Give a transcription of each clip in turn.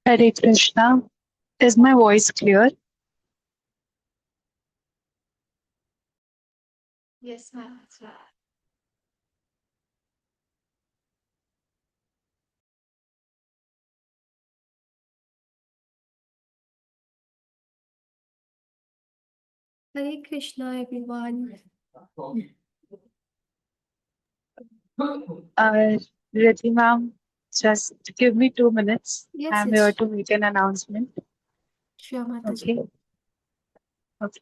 Hare Krishna. Is my voice clear? Yes, ma'am. That's right. Hare Krishna, everyone. Uh, Riddhi ma'am, just give me 2 minutes. Yes, I'm here yes, to make an announcement. sure, Mataji. Okay. Okay.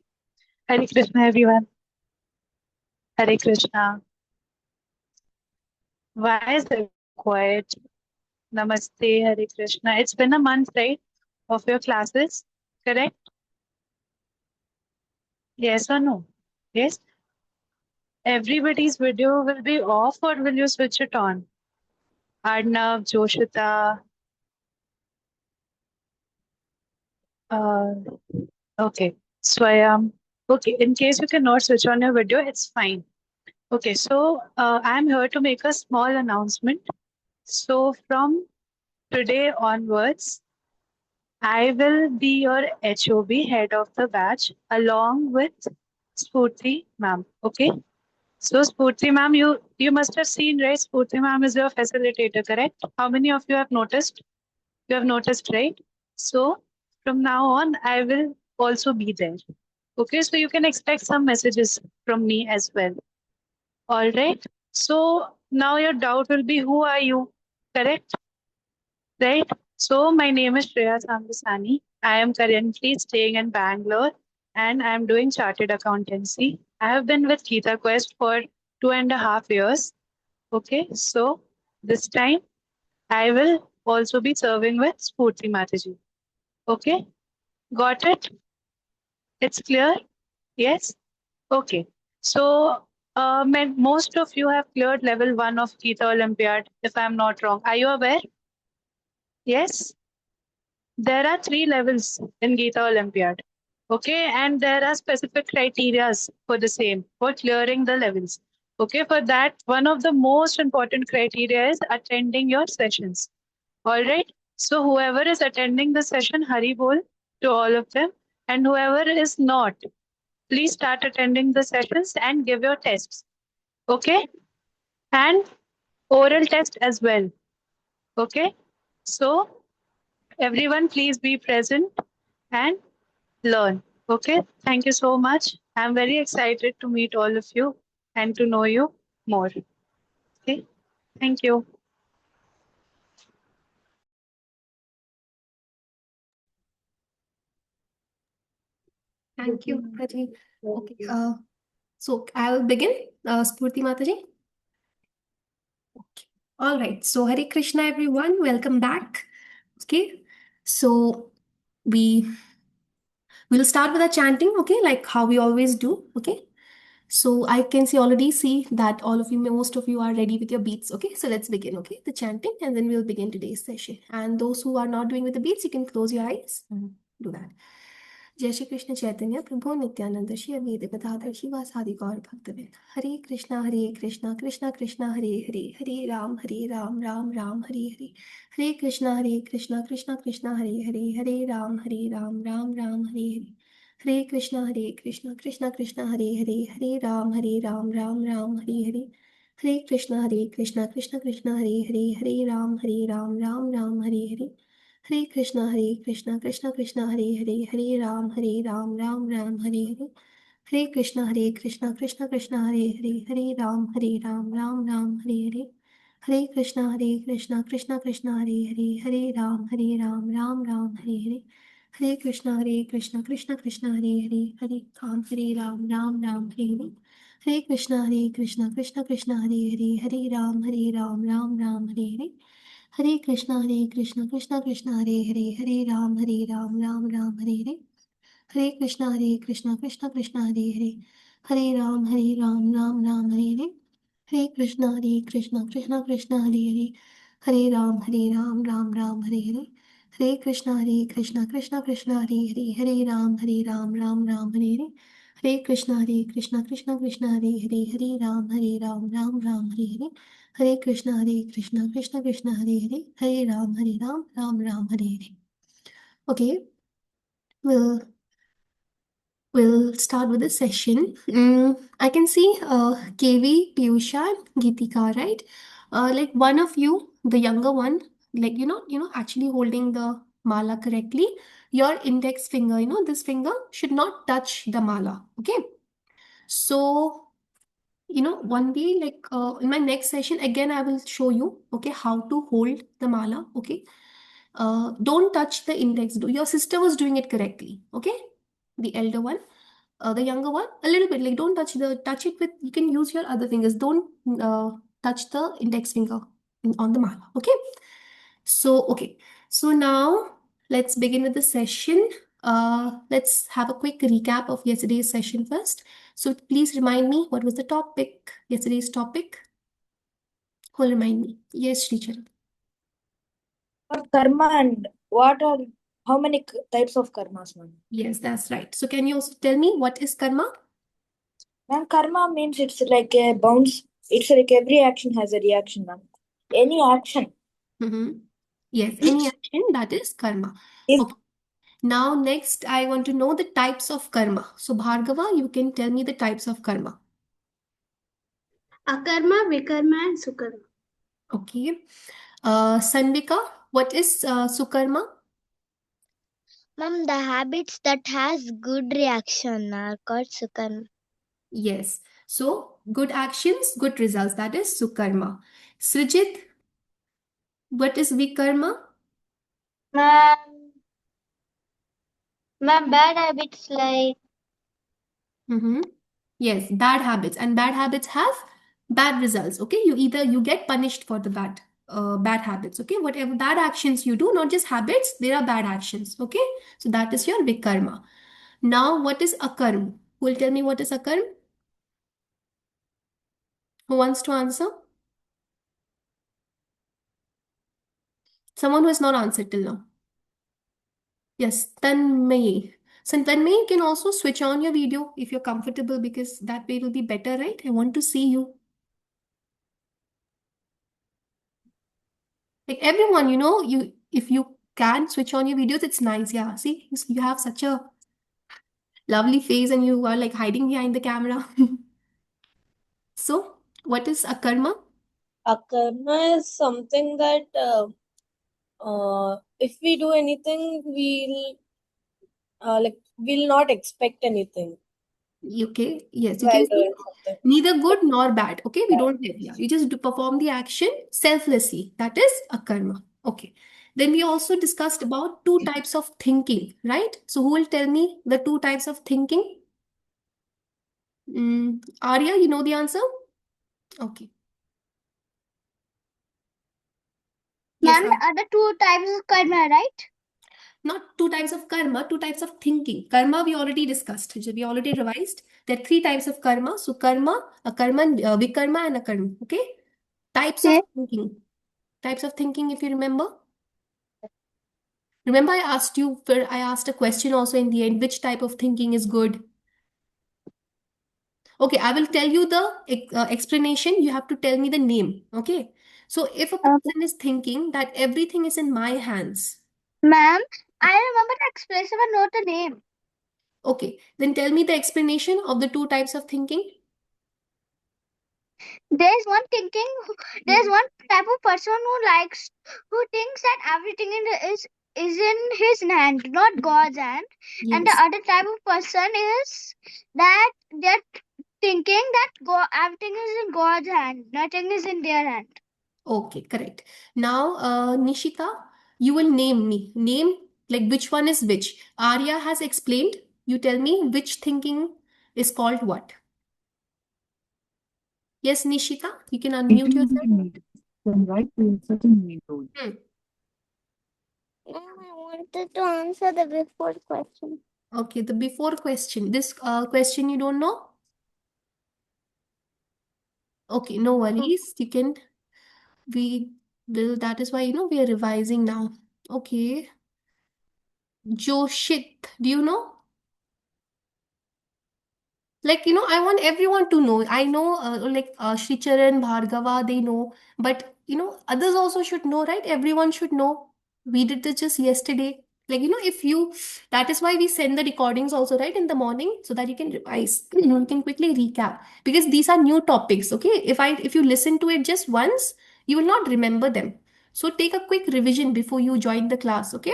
Hare Krishna, everyone. Hare Krishna. Why is it quiet? Namaste, Hare Krishna. It's been a month, right, of your classes, correct? Yes or no? Yes. Everybody's video will be off, or will you switch it on? Arnav, Joshita. Uh, okay. Swayam. Okay. In case you cannot switch on your video, it's fine. Okay. So I'm here to make a small announcement. So from today onwards, I will be your HOB, head of the batch, along with Spurti ma'am. Okay. So Spurti ma'am, you must have seen, right? Spurti ma'am is your facilitator, correct? How many of you have noticed? You have noticed, right? So from now on, I will also be there. Okay, so you can expect some messages from me as well. All right. So now your doubt will be, who are you? Correct? Right? So my name is Shreya Sambasani. I am currently staying in Bangalore and I am doing chartered accountancy. I have been with Geeta Quest for 2.5 years. Okay, so this time I will also be serving with Spurti Mataji. Okay, got it? It's clear? Yes? Okay. So most of you have cleared level 1 of Geeta Olympiad, if I'm not wrong. Are you aware? Yes? There are 3 levels in Geeta Olympiad. Okay, and there are specific criterias for the same, for clearing the levels. Okay, for that, one of the most important criteria is attending your sessions. All right. So whoever is attending the session, Hari Bol to all of them. And whoever is not, please start attending the sessions and give your tests. Okay. And oral test as well. Okay. So everyone, please be present and learn. Okay. Thank you so much. I'm very excited to meet all of you and to know you more. Okay. Thank you. Thank you, Mataji. Okay, so I'll begin, Spurti Mataji. Okay. All right. So Hare Krishna, everyone. Welcome back. Okay. So we will start with a chanting. Okay, like how we always do. Okay. So I can see already see that all of you, most of you are ready with your beats. Okay, so let's begin. Okay, the chanting, and then we'll begin today's session. And those who are not doing with the beats, you can close your eyes and do that. जय श्री कृष्ण चैतन्य प्रभु नित्यानंद श्री अद्वैत गदाधर शिवासादि गौर भक्तवृंद हरे कृष्णा कृष्णा कृष्णा हरे हरे हरे राम राम राम हरे हरे हरे कृष्णा कृष्णा कृष्णा हरे हरे हरे राम राम हरे हरे हरे कृष्णा कृष्णा कृष्णा हरे हरे हरे राम राम हरे हरे हरे कृष्णा कृष्णा कृष्णा हरे राम राम हरे हरे हरे कृष्णा कृष्णा कृष्णा हरे राम हरे हरे हरे कृष्णा कृष्णा कृष्णा हरे राम हरे हरे कृष्णा कृष्णा कृष्णा हरे राम हरे कृष्णा कृष्णा कृष्णा हरे राम हरे हरे हरे कृष्णा कृष्णा कृष्णा हरे हरे हरे कृष्णा हरे राम हरे हरे हरे कृष्णा कृष्णा हरे हरे हरे कृष्णा कृष्णा हरे हरे हरे कृष्णा हरे कृष्णा हरे हरे हरे कृष्णा कृष्णा कृष्णा हरे Ram Ram Hare Hare Okay, we'll we'll start with the session. I can see KV, Piyusha, and Geetika, right? Like one of you, the younger one, like actually holding the mala correctly. Your index finger, this finger should not touch the mala. Okay, so one day, like in my next session, again I will show you, okay, how to hold the mala. Okay, don't touch the index. Your sister was doing it correctly. Okay, the elder one, the younger one a little bit, like don't touch it with, you can use your other fingers. Don't touch the index finger on the mala. Okay, so okay, so now let's begin with the session. Let's have a quick recap of yesterday's session first. So please remind me, what was the topic, yesterday's topic? Who will remind me? Yes, teacher. What karma and what are how many types of karmas, ma'am? Yes, that's right. So can you also tell me what is karma? Ma'am, karma means it's like a bounce. It's like every action has a reaction, ma'am. Any action. Mm-hmm. Yes, any action, that is karma. If Okay. Now, next, I want to know the types of karma. So, Bhargava, you can tell me the types of karma. Akarma, Vikarma, and Sukarma. Okay. Sanvika, what is Sukarma? Mom, the habits that has good reaction are called Sukarma. Yes. So, good actions, good results. That is Sukarma. Srijit, what is Vikarma? Ma'am, bad habits like Mm-hmm. Yes, bad habits. And bad habits have bad results. Okay. You get punished for the bad habits. Okay. Whatever bad actions you do, not just habits, there are bad actions. Okay. So that is your Vikarma. Now, what is akarm? Who will tell me what is akarm? Who wants to answer? Someone who has not answered till now. Yes, Tanmay. So Tanmay, you can also switch on your video if you're comfortable, because that way it will be better, right? I want to see you. Like everyone, you if you can switch on your videos, it's nice. Yeah, see, you have such a lovely face and you are like hiding behind the camera. So, what is akarma? a karma is something that if we do anything, we'll not expect anything Okay, yes, you while can say doing something. neither good nor bad. Okay, we don't have, yeah, you just do perform the action selflessly. That is akarma. Okay. Then we also discussed about two types of thinking, right? So, who will tell me the two types of thinking? Arya, you know the answer? Okay. Yes, ma'am, the other two types of karma, right? not two types of karma, two types of thinking. Karma we already discussed. So we already revised. There are three types of karma. So karma, akarma, vikarma, and akarma. Okay. Types of Okay. thinking. Types of thinking, if you remember. Remember, I asked a question also in the end, which type of thinking is good? Okay, I will tell you the explanation. You have to tell me the name. Okay. So if a Okay. person is thinking that everything is in my hands, Ma'am, I remember the expression but not the name. okay, then tell me the explanation of the two types of thinking. There's one thinking, there's one type of person who thinks that everything is in his hand, not God's hand. And the Yes. other type of person is that they're thinking that everything is in God's hand, nothing is in their hand. Okay, correct. Now, Nishita, you will name me. Name like which one is which. Arya has explained. You tell me which thinking is called what. Yes, Nishita, you can unmute yourself. Then right to such a main role. Hmm. Ma'am, I wanted to answer the before question. Okay, the before question. This question you don't know? Okay, no worries. You can, we will, that is why, we are revising now. Okay. Joshit, do you know? Like, I want everyone to know. I know, like, Shricharan, Bhargava, they know, but others also should know, right? Everyone should know. We did this just yesterday. Like, if you, that is why we send the recordings also, right, in the morning, so that you can revise. You can quickly recap, because these are new topics. Okay, if you listen to it just once, you will not remember them. So take a quick revision before you join the class. Okay,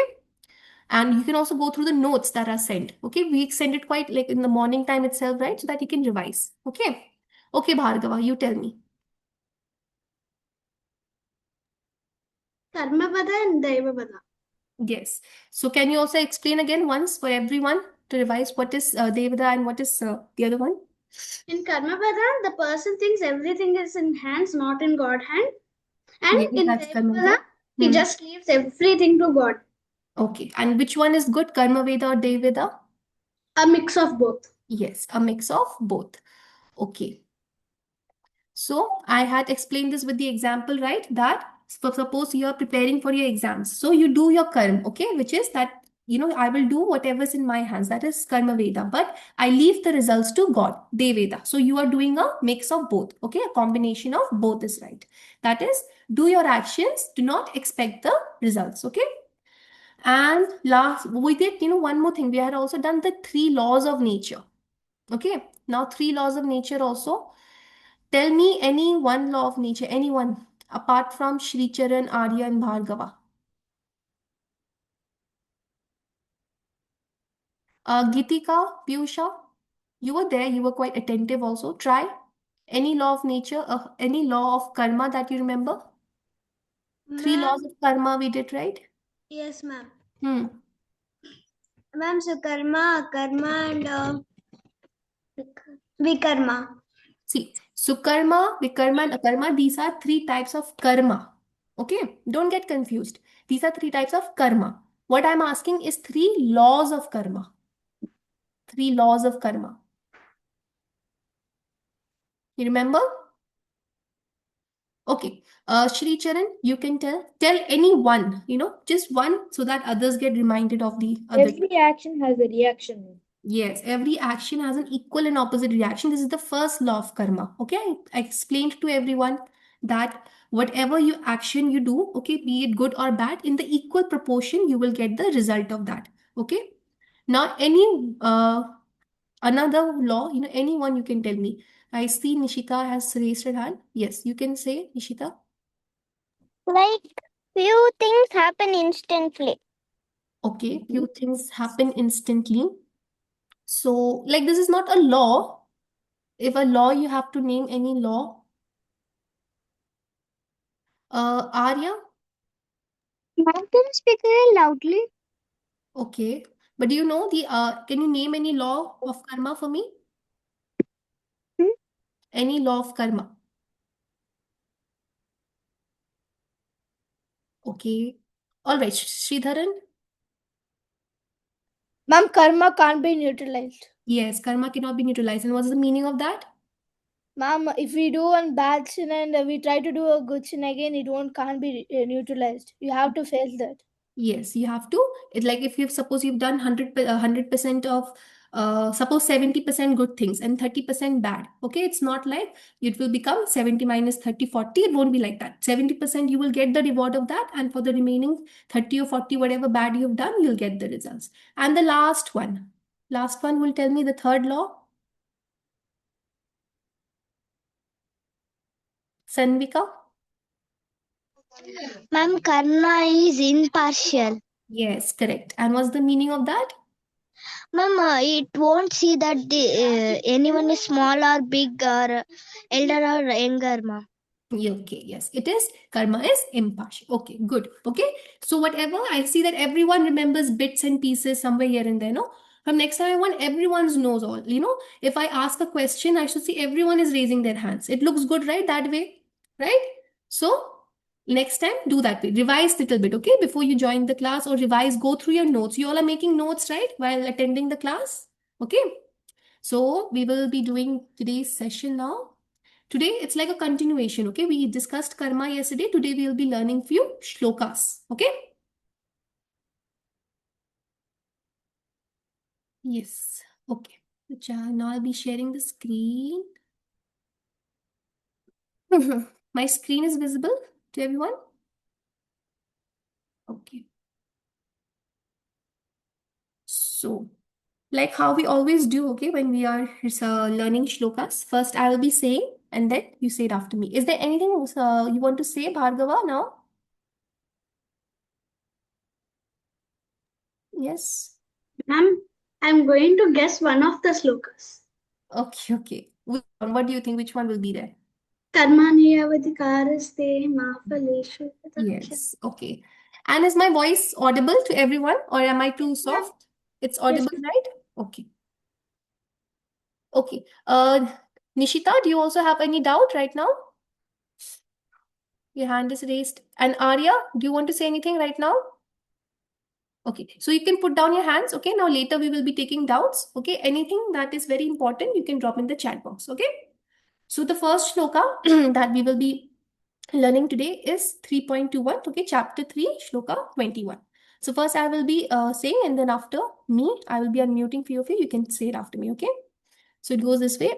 and you can also go through the notes that are sent. Okay, we send it quite like in the morning time itself, right, so that you can revise. Okay, Bhargava, you tell me. Karmapada and Devapada. Yes. So can you also explain again once for everyone to revise what is Devada and what is the other one? In Karmapada, the person thinks everything is in hands, not in God hand. And Yes, in that's Devapada, Karmaveda. he just leaves everything to God. Okay. And which one is good, Karmaveda or Devada? A mix of both. Yes, a mix of both. Okay. So I had explained this with the example, right? That suppose you are preparing for your exams. So you do your karma, okay? Which is that, I will do whatever's in my hands. That is karma veda. But I leave the results to God, deveda. So you are doing a mix of both, okay? A combination of both is right. That is, do your actions, do not expect the results, okay? And last, we did, one more thing. We had also done the 3 laws of nature. Okay. Now, 3 laws of nature also. Tell me any one law of nature, anyone, apart from Shri Charan, Arya, and Bhargava. Gitika, Piyusha, you were there, you were quite attentive also. Try any law of nature, any law of karma that you remember. 3 laws of karma we did, right? Yes, ma'am. Hmm. Ma'am, so karma and vikarma. See, sukarma, vikarma, and akarma, these are 3 types of karma. Okay, don't get confused. These are 3 types of karma. What I'm asking is 3 laws of karma. 3 laws of karma. You remember? Okay. Shri Charan, you can tell any one, just one, so that others get reminded of the other. Every action has a reaction. Yes, every action has an equal and opposite reaction. This is the first law of karma. Okay, I explained to everyone that whatever you action you do, okay, be it good or bad, in the equal proportion, you will get the result of that. Okay. Now, any another law, anyone you can tell me. I see Nishita has raised her hand. Yes, you can say, Nishita. Like few things happen instantly. Okay, few things happen instantly. So, like, this is not a law. If a law, you have to name any law. Arya? Ma'am, can you speak very loudly? Okay. But do you know can you name any law of karma for me? Hmm? Any law of karma. Okay. All right, Sridharan? Ma'am, karma can't be neutralized. Yes, karma cannot be neutralized. And what's the meaning of that? Ma'am, if we do one bad sin and we try to do a good sin again, can't be neutralized. You have to face that. Yes, you have to. It like if suppose you've done 100% of suppose 70% good things and 30% bad. Okay, it's not like it will become 70 minus 30 40. It won't be like that. 70% you will get the reward of that, and for the remaining 30 or 40, whatever bad you've done, you'll get the results. And the last one will tell me the third law. Sanvika? Ma'am, karma is impartial. Yes, correct. And what's the meaning of that? Ma'am, it won't see that anyone is small or big or elder or younger, ma'am. Okay, yes, it is. Karma is impartial. Okay, good. Okay, so whatever, I see that everyone remembers bits and pieces somewhere here and there, no? From next time, I want everyone's knows all. If I ask a question, I should see everyone is raising their hands. It looks good, right? That way, right? So, next time, do that way. Revise little bit, okay? Before you join the class or revise, go through your notes. You all are making notes, right? While attending the class, okay? So, we will be doing today's session now. Today, it's like a continuation, okay? We discussed karma yesterday. Today, we will be learning few shlokas, okay? Yes, okay. Now I'll be sharing the screen. My screen is visible to everyone? Okay. So, like how we always do, okay, when we are learning shlokas, first I will be saying and then you say it after me. Is there anything you want to say, Bhargava, now? Yes. Ma'am, I'm going to guess one of the slokas. Okay, okay. What do you think? Which one will be there? Karmaniyavadhikaraste ma phaleshu Yes, okay. And is my voice audible to everyone or am I too soft? It's audible, right? Okay. Okay. Nishita, do you also have any doubt right now? Your hand is raised. And Arya, do you want to say anything right now? Okay, so you can put down your hands. Okay, now later we will be taking doubts. Okay, anything that is very important, you can drop in the chat box. Okay, so the first shloka that we will be learning today is 3.21. Okay, chapter 3, shloka 21. So first I will be saying, and then after me, I will be unmuting few of you. You can say it after me. Okay, so it goes this way.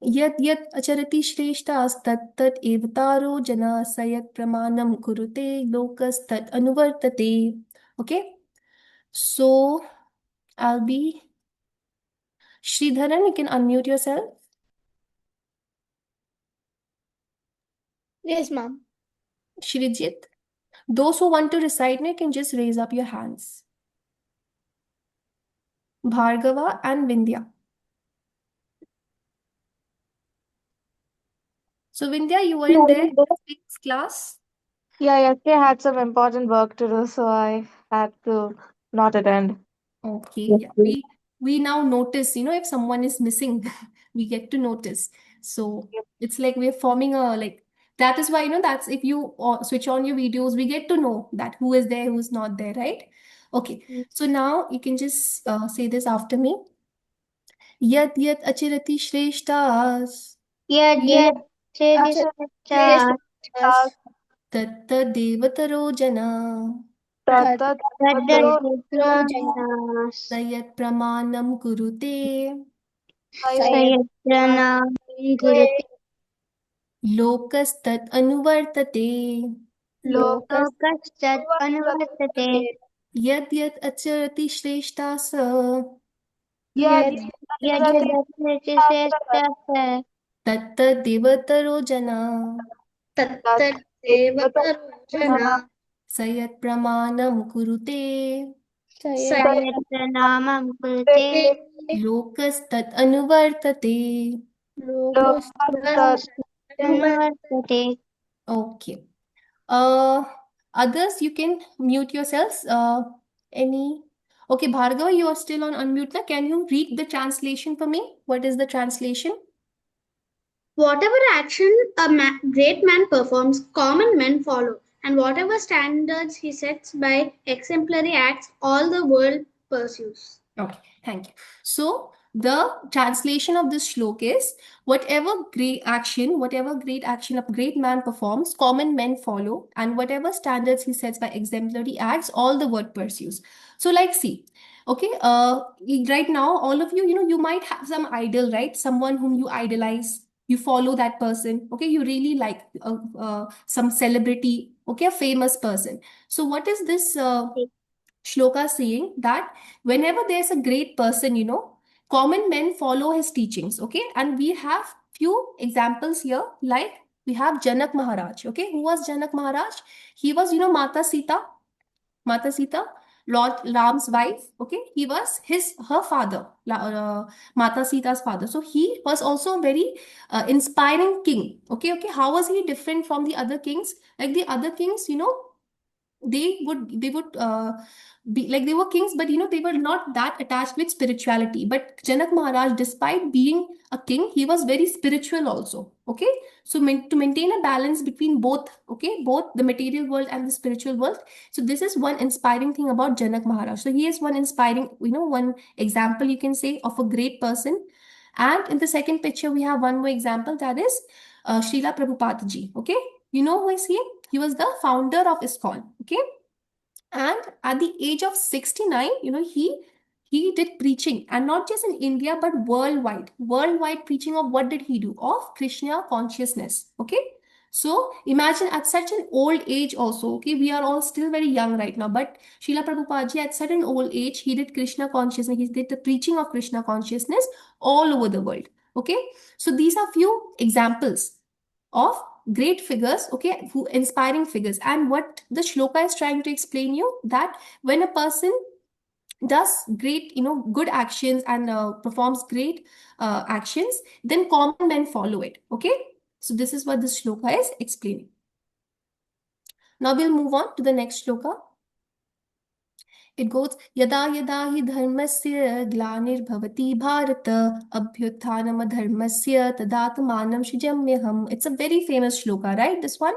Yat yat acharati shreshtastat evtaro jana sayat pramanam kurute lokastat anuvartate. Okay, so I'll be Sridharan, you can unmute yourself. Yes, ma'am. Shrijit. Those who want to recite, you can just raise up your hands. Bhargava and Vindhya. So Vindhya, you weren't there in this week's class? Yeah, yesterday I had some important work to do, so I had to not attend. Okay, yeah. We now notice, if someone is missing, we get to notice. So it's like we're forming a like that is why, that's if you switch on your videos, we get to know that who is there, who's not there, right? Okay. So now you can just say this after me. Yat yat achirati shreshtas Yad yad Yes, shrestha yes. tatta devataro jana Tatat tadad Rojana. sayat pramanam kurute sayatranam gurute lokastat anuvartate Lokas. lokastat anuvartate yad yad acharati shreshtas Yad Yes. yad Yad yad shrestha tatta devataro jana Tattat Devata Rojana. sayat pramanam kurute sayatranamam gurute lokastat anuvartate. Lokas. anuvartate. Okay. Others, you can mute yourselves. Any? Okay, Bhargava, you are still on unmute. Now, can you read the translation for me? What is the translation? Whatever action a great man performs, common men follow, and whatever standards he sets by exemplary acts, all the world pursues. Okay, thank you. So, the translation of this shlok is whatever great action a great man performs, common men follow, and whatever standards he sets by exemplary acts, all the world pursues. So, like, see, okay, right now, all of you, you might have some idol, right? Someone whom you idolize, you follow that person, okay? You really like some celebrity, okay, a famous person. So, what is this? Shloka saying that whenever there's a great person, common men follow his teachings, okay? And we have few examples here, like we have Janak Maharaj, okay? Who was Janak Maharaj? He was, Mata Sita, Lord Ram's wife, okay? He was her father, Mata Sita's father. So he was also a very inspiring king, okay? Okay, how was he different from the other kings? Like the other kings, they would be like they were kings, but they were not that attached with spirituality. But Janak Maharaj, despite being a king, he was very spiritual also, okay? So to maintain a balance between both, okay, both the material world and the spiritual world. So this is one inspiring thing about Janak Maharaj. So he is one inspiring, one example, you can say, of a great person. And in the second picture we have one more example, that is Srila Prabhupada ji, okay? You know who is he? He was the founder of ISKCON, okay? And at the age of 69, he did preaching, and not just in India, but worldwide. Worldwide preaching of what did he do? Of Krishna consciousness, okay? So imagine at such an old age also, okay, we are all still very young right now, but Srila Prabhupada ji at such an old age, he did Krishna consciousness, he did the preaching of Krishna consciousness all over the world, okay. So these are few examples of great figures, okay, who inspiring figures. And what the shloka is trying to explain you, that when a person does great, good actions and performs great actions, then common men follow it, okay. So this is what this shloka is explaining. Now we'll move on to the next shloka. It goes, Yada yada hi dharmasya glanirбhavati bharata abhyuthanam adharmasya tadatmanam shrijamyaham. It's a very famous shloka, right? This one,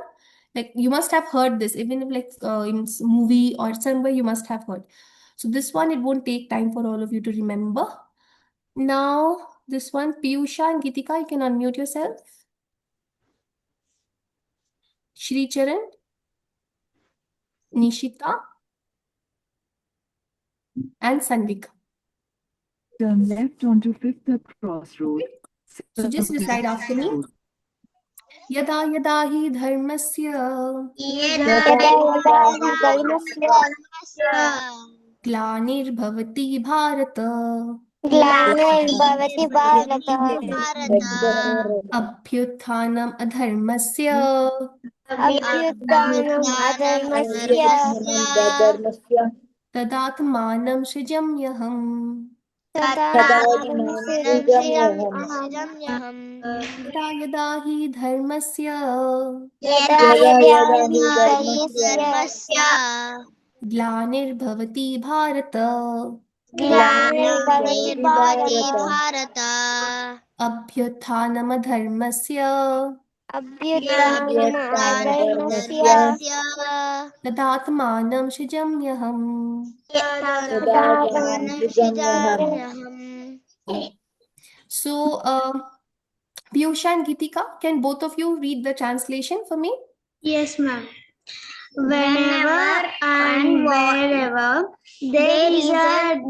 like you must have heard this, even if like in movie or somewhere you must have heard. So this one, it won't take time for all of you to remember. Now this one, Piyusha and Gitika, you can unmute yourself. Shri Charan, Nishita, and Sanvika. Turn left onto Fifth Crossroad. So just recite after me. Yada yada hi dharmasya ग्लानिर्भवति Bharat ग्लानिर्भवति Bharat अभ्युत्थानम् अधर्मस्य अभ्युत्थानम् अधर्मस्य तदात्मानं सृजम्यहम् तदात्मानं सृजाम्यहम् यदा यदा हि धर्मस्य ग्लानिर्भवति Bharat ग्लानिर्भवति Bharat अभ्युत्थानम् अधर्मस्य अभ्युत्थानम् अधर्मस्य तदात्मानं सृजम्यहम् तदात्मानं सृजाम्यहम्. So, Piyusha and Gitika, can both of you read the translation for me? Yes, ma'am. Whenever and wherever there is a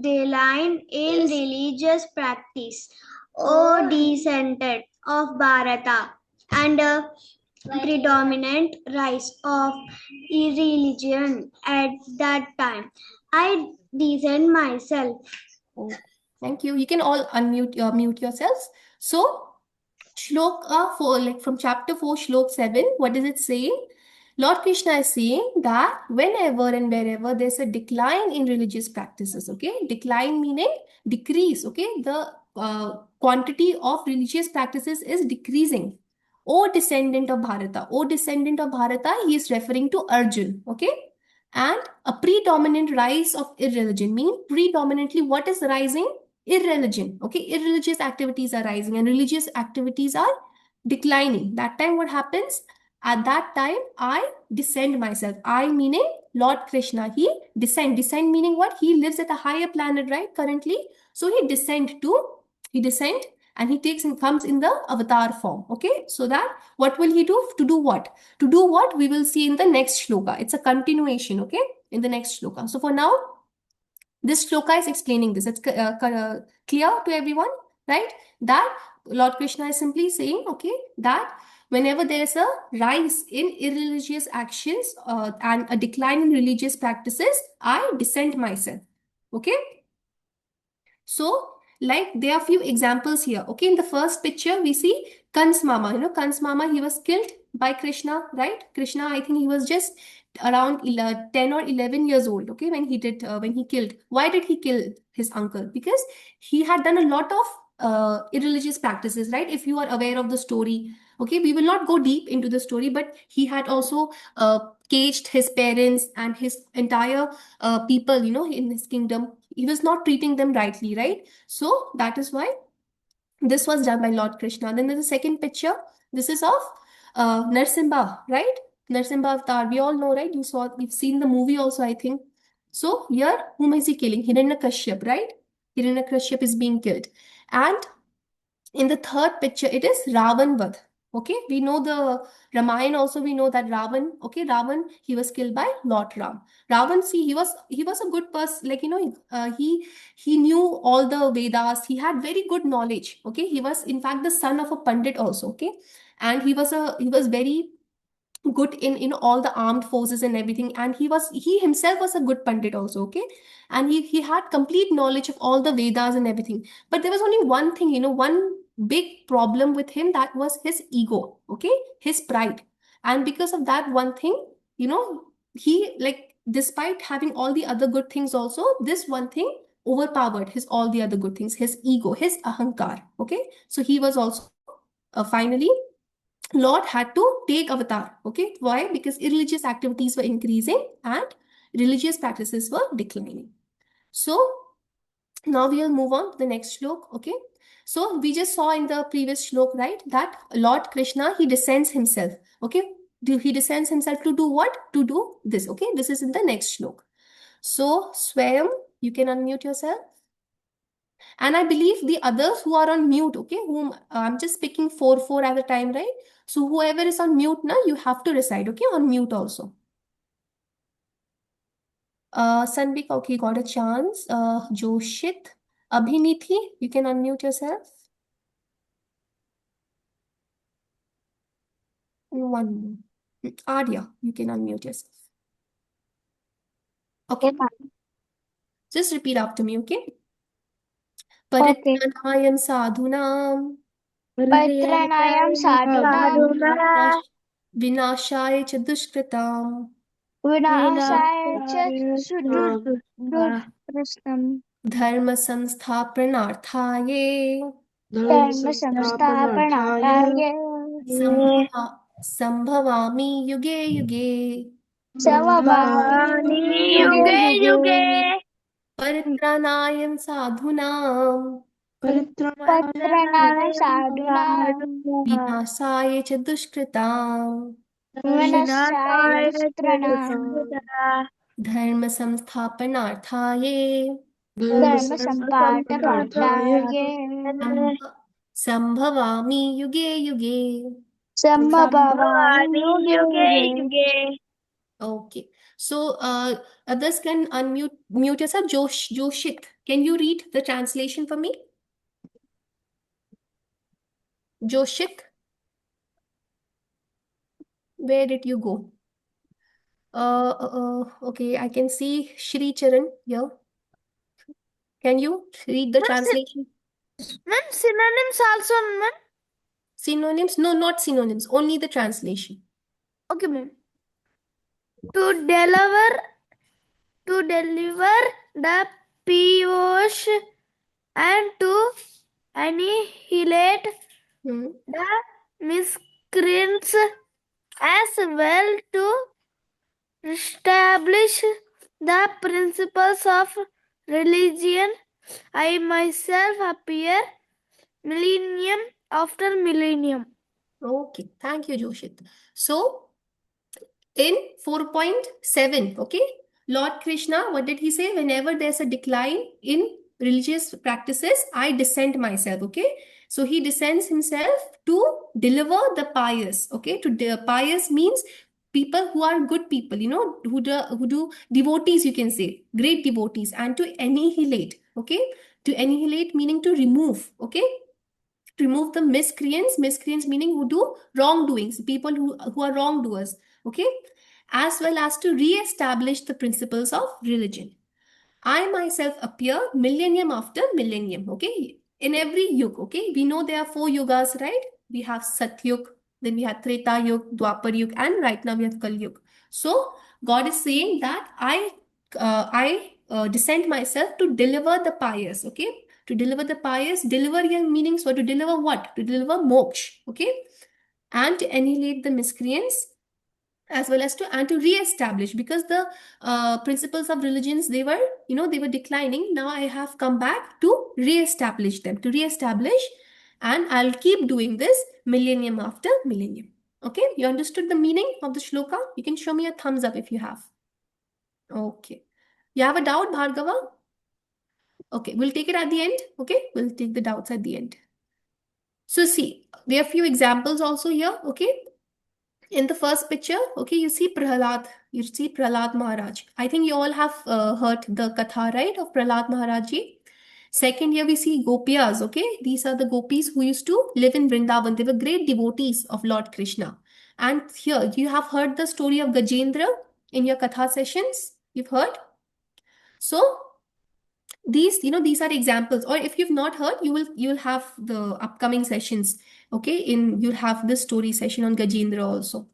decline in religious practice or descendant of Bharata and a predominant rise of irreligion at that time, I descend myself. Oh, thank you. You can all unmute mute yourselves. So, Shloka 4, like from chapter 4, Shlok 7, what is it saying? Lord Krishna is saying that whenever and wherever there's a decline in religious practices, okay? Decline meaning decrease, okay? The quantity of religious practices is decreasing. O descendant of Bharata. O descendant of Bharata, he is referring to Arjun, okay? And a predominant rise of irreligion mean predominantly what is rising? Irreligion, okay? Irreligious activities are rising and religious activities are declining. That time what happens? At that time, I descend myself. I meaning Lord Krishna. He descend. Descend meaning what? He lives at a higher planet, right? Currently. So he descend and he takes and comes in the avatar form. Okay. So that what will he do? To do what? To do what? We will see in the next shloka. It's a continuation. Okay. In the next shloka. So for now, this shloka is explaining this. It's clear to everyone, right? That Lord Krishna is simply saying, okay, that whenever there's a rise in irreligious actions and a decline in religious practices, I descend myself. Okay. So, like there are few examples here. Okay, in the first picture, we see Kans Mama. You know, Kans Mama, he was killed by Krishna, right? Krishna, I think he was just around 10 or 11 years old, okay, when he killed. Why did he kill his uncle? Because he had done a lot of irreligious practices, right? If you are aware of the story, okay, we will not go deep into the story, but he had also caged his parents and his entire people, you know, in his kingdom. He was not treating them rightly, right? So that is why this was done by Lord Krishna. Then there's a second picture. This is of Narsimha, right? Narsimha Avatar. We all know, right? You've seen the movie also, I think. So here, whom is he killing? Hiranyakashyap, right? Hiranyakashyap is being killed. And in the third picture, it is Ravan Vadh. Okay, we know the Ramayana also, we know that Ravan, okay, Ravan, he was killed by Lord Ram. Ravan, see, he was a good person, like, he knew all the Vedas, he had very good knowledge, okay, he was in fact the son of a Pandit also, okay, and he was very good in all the armed forces and everything, and he himself was a good Pandit also, okay, and he had complete knowledge of all the Vedas and everything. But there was only one thing, one big problem with him, that was his ego, okay, his pride. And because of that one thing, he, like, despite having all the other good things also, this one thing overpowered his all the other good things, his ego, his ahankar, okay. So he was also finally Lord had to take avatar. Okay, why? Because irreligious activities were increasing and religious practices were declining. So now we'll move on to the next shlok. Okay, so we just saw in the previous shlok, right, that Lord Krishna, he descends himself. Okay, he descends himself to do what? To do this. Okay, this is in the next shlok. So Swayam, you can unmute yourself. And I believe the others who are on mute, okay, whom I'm just picking four at a time, right? So whoever is on mute now, you have to recite, okay, on mute also. Sanvik, okay, got a chance. Joshit, Abhinithi, you can unmute yourself. One. Arya, you can unmute yourself. Okay. Just repeat after me, okay? Okay. Paritranayam sadhunam. Patranayam sadhunam Vinashaya cha dushkritam. vinasaya cha sudurprastam Dharma संस्थापनार्थाये dharma samsthapanarthaye संभवामि युगे युगे samabhavami yuge yuge परित्राणाय साधूनां patranayam sadhunam विनाशाय च दुष्कृतां vinasaya cha dustranam धर्म संस्थापनार्थाये dharma sampadanarthaye संभवामि युगे युगे. samabhavami yuge yuge. Okay. So others can mute yourself. Joshit, can you read the translation for me? Joshit, where did you go? Okay, I can see Shri Charan here. Can you read the translation? Ma'am, synonyms also, ma'am. Synonyms? No, not synonyms. Only the translation. Okay, ma'am. To deliver the piyush and to annihilate Hmm. the miscreants, as well to establish the principles of religion. I myself appear millennium after millennium. Okay, thank you, Joshit. So in 4.7, okay, Lord Krishna, what did he say? Whenever there's a decline in religious practices, I descend myself, okay. So he descends himself to deliver the pious, okay. Pious means people who are good people, who do devotees, you can say, great devotees, and to annihilate, okay. To annihilate meaning to remove, okay, remove the miscreants meaning who do wrongdoings, people who are wrongdoers, okay, as well as to re-establish the principles of religion. I myself appear millennium after millennium, okay, in every yug, okay. We know there are 4 yugas, right? We have Satyug, then we have Treta Yug, Dwapar Yug, and right now we have Kal Yug. So God is saying that I descend myself to deliver the pious, okay. To deliver the pious, deliver young meanings, or to deliver what? To deliver moksha, okay, and to annihilate the miscreants, as well as to and to re-establish, because the principles of religions, they were declining. Now I have come back to re-establish them, and I'll keep doing this millennium after millennium. Okay, you understood the meaning of the shloka? You can show me a thumbs up if you have. Okay, you have a doubt, Bhargava? Okay, we'll take it at the end. Okay, we'll take the doubts at the end. So see, there are a few examples also here, okay? In the first picture, okay, you see Prahlad Maharaj. I think you all have heard the katha, right, of Prahlad Maharaj ji. Second, here we see Gopiyas, okay? These are the gopis who used to live in Vrindavan. They were great devotees of Lord Krishna. And here, you have heard the story of Gajendra in your katha sessions. You've heard? So, these are examples. Or if you've not heard, you'll have the upcoming sessions, okay? You'll have this story session on Gajendra also.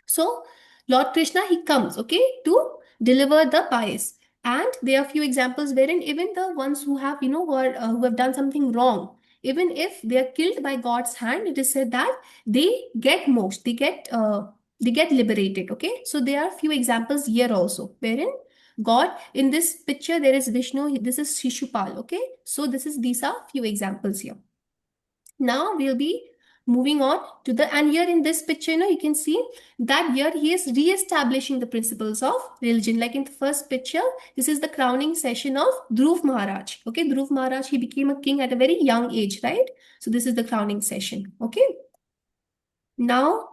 So, Lord Krishna, he comes, okay, to deliver the pies. And there are a few examples wherein even the ones who have, who have done something wrong, even if they are killed by God's hand, it is said that they get moksha, they get liberated, okay. So there are a few examples here also, wherein God, in this picture, there is Vishnu, this is Shishupal, okay. So these are few examples here. Now we'll be moving on to and here in this picture, you can see that here he is re-establishing the principles of religion. Like in the first picture, this is the crowning session of Dhruv Maharaj. Okay, Dhruv Maharaj, he became a king at a very young age, right? So this is the crowning session. Okay. Now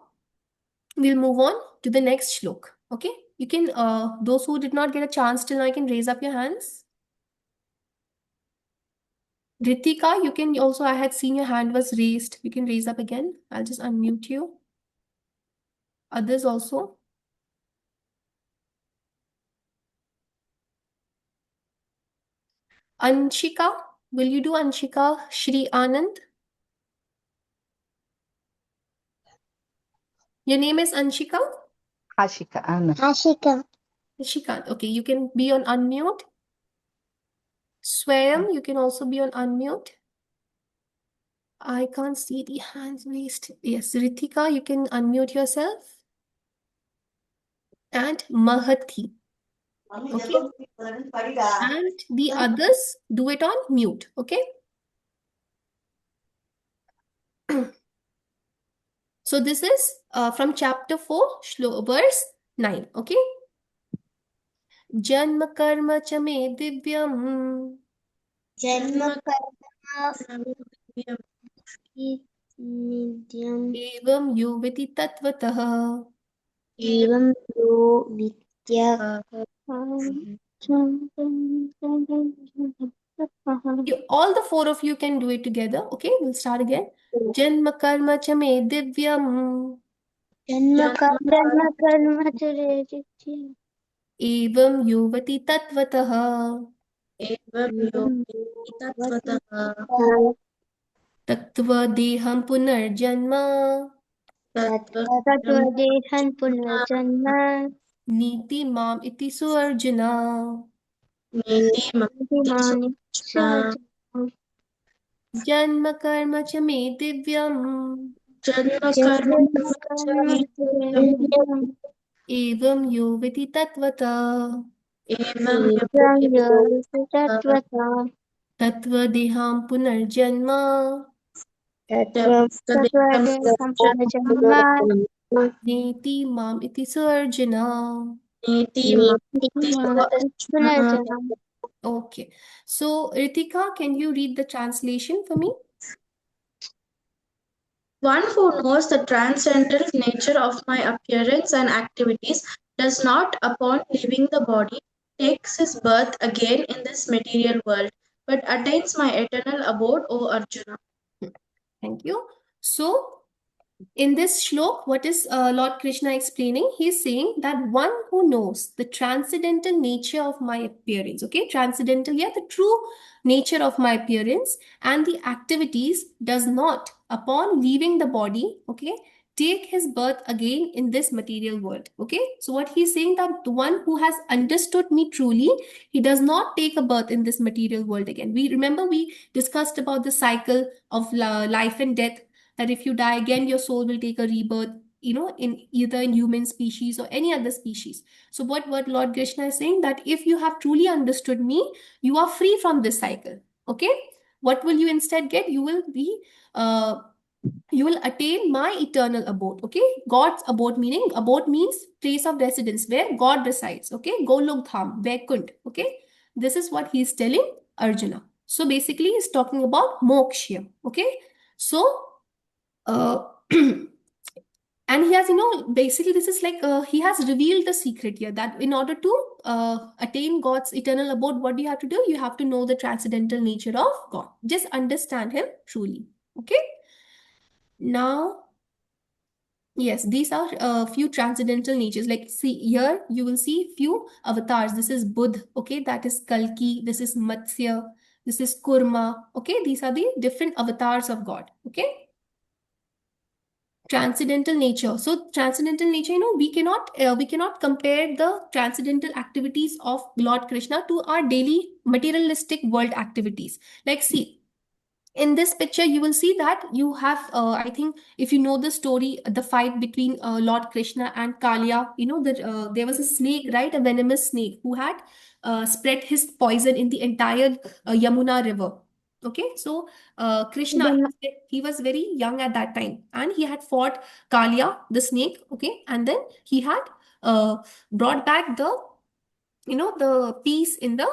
we'll move on to the next shlok. Okay. You can, those who did not get a chance till now, you can raise up your hands. Ritika, you can also, I had seen your hand was raised. You can raise up again. I'll just unmute you. Others also. Anshika, will you do Anshika Shri Anand? Your name is Anshika? Ashika, Anna. Ashika. Okay, you can be on unmute. Swayam, you can also be on unmute. I can't see the hands raised. Yes, Ritika, you can unmute yourself. And Mahati. Okay. And the others, do it on mute. Okay. So this is from chapter 4, verse 9. Okay. Janma karma cha me divyam. Janma Evam yuvati tatvatah. Evam yo vidya. All the four of you can do it together. Okay, we'll start again. Janma karma cha me divyam. Janma karma chare jitya. Evam yuvati tatvatah. Evam yo tatvatah. Tattva deham punarjanma. Tattva dehan punarjanma. Niti mam iti suarjuna. Mani sarjana. Janma karma cha me divyam. Janma karma chare jitya. Evam yuvati tatvatah. Evam yo tatvatah. Tattva deham punarjanma. Tattva dehan punarjanma. Neti mam iti suarjuna. Okay. So, Ritika, can you read the translation for me? One who knows the transcendental nature of my appearance and activities does not, upon leaving the body, takes his birth again in this material world, but attains my eternal abode, O Arjuna. Thank you. So, in this shlok, what is Lord Krishna explaining? He's saying that one who knows the transcendental nature of my appearance, okay, transcendental, yeah, the true nature of my appearance and the activities does not, upon leaving the body, okay, take his birth again in this material world, okay. So what he's saying that the one who has understood me truly, he does not take a birth in this material world again. We remember we discussed about the cycle of life and death, that if you die again, your soul will take a rebirth, in either in human species or any other species. So what Lord Krishna is saying, that if you have truly understood me, you are free from this cycle. Okay. What will you instead get? You will be, you will attain my eternal abode. Okay. God's abode, meaning abode means place of residence where God resides. Okay. Golok Dham, Vaikunt. Okay. This is what he's telling Arjuna. So basically he's talking about moksha. Okay. So uh, and he has, basically this is like, he has revealed the secret here, that in order to attain God's eternal abode, what do you have to do? You have to know the transcendental nature of God. Just understand him truly. Okay. Now, yes, these are a few transcendental natures. Like, see here, you will see few avatars. This is Budh, okay? That is Kalki. This is Matsya. This is Kurma, okay? These are the different avatars of God, okay? Transcendental nature. So transcendental nature, we cannot compare the transcendental activities of Lord Krishna to our daily materialistic world activities. Like, see, in this picture you will see that you have, I think, if you know the story, the fight between Lord Krishna and Kalia, that there was a snake, right, a venomous snake who had spread his poison in the entire Yamuna river. Okay, so Krishna, he was very young at that time, and he had fought Kalia the snake. Okay, and then he had uh, brought back the peace in the